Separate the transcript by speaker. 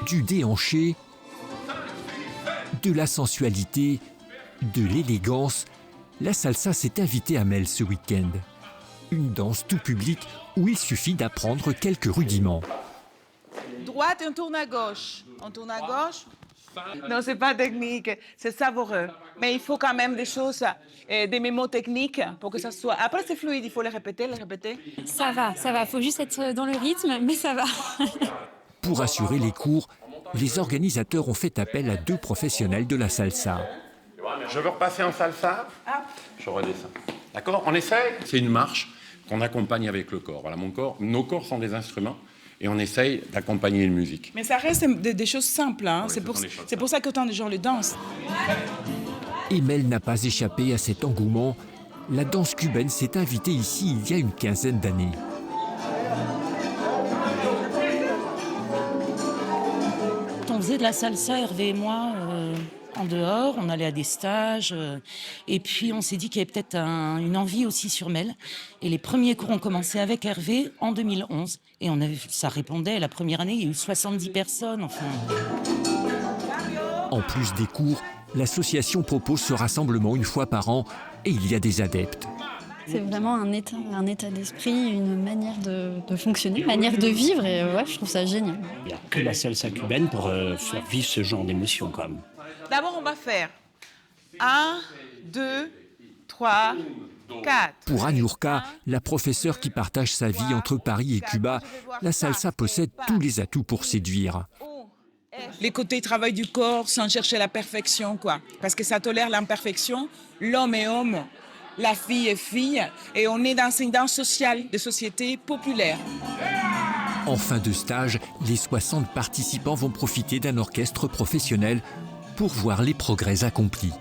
Speaker 1: Du déhanché, de la sensualité, de l'élégance, la salsa s'est invitée à Mel ce week-end. Une danse tout public où il suffit d'apprendre quelques rudiments.
Speaker 2: Droite et on tourne à gauche. On tourne à gauche. Non, c'est pas technique, c'est savoureux. Mais il faut quand même des choses, des mémos techniques pour que ça soit... Après, c'est fluide, il faut les répéter, les répéter.
Speaker 3: Ça va. Faut juste être dans le rythme, mais ça va.
Speaker 1: Pour assurer les cours, les organisateurs ont fait appel à 2 professionnels de la salsa.
Speaker 4: Je veux repasser en salsa. Je redescends. D'accord? On essaye. C'est une marche qu'on accompagne avec le corps. Voilà, nos corps sont des instruments et on essaye d'accompagner une musique.
Speaker 2: Mais ça reste des choses simples, hein.
Speaker 4: Oui,
Speaker 2: c'est pour ça qu'autant de gens le dansent.
Speaker 1: Et Mel n'a pas échappé à cet engouement. La danse cubaine s'est invitée ici il y a une quinzaine d'années.
Speaker 5: On faisait de la salsa, Hervé et moi, en dehors, on allait à des stages, et puis on s'est dit qu'il y avait peut-être une envie aussi sur Mel. Et les premiers cours ont commencé avec Hervé en 2011, et ça répondait, la première année, il y a eu 70 personnes, enfin...
Speaker 1: En plus des cours, l'association propose ce rassemblement une fois par an et il y a des adeptes.
Speaker 3: C'est vraiment un état d'esprit, une manière de fonctionner, une manière de vivre, et ouais, je trouve ça génial.
Speaker 6: Il n'y a que la salsa cubaine pour faire vivre ce genre d'émotion quand même.
Speaker 2: D'abord, on va faire 1, 2, 3, 4.
Speaker 1: Pour Aniurka, la professeure qui partage sa vie entre Paris et Cuba, la salsa possède tous les atouts pour séduire.
Speaker 2: Les côtés travail du corps sans chercher la perfection, quoi. Parce que ça tolère l'imperfection. L'homme est homme, la fille est fille. Et on est dans une danse sociale, de société populaire.
Speaker 1: En fin de stage, les 60 participants vont profiter d'un orchestre professionnel pour voir les progrès accomplis.